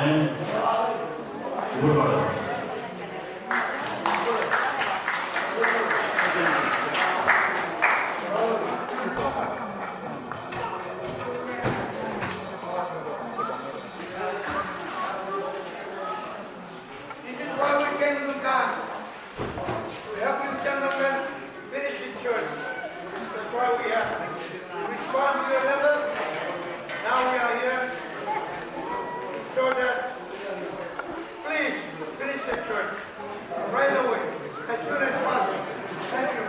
and Gurmara. This is why we came to Ghana. To help you gentlemen finish the church. That's why we have respond to your letter. Now we are here so that please finish the church right away, as soon as possible. Thank you.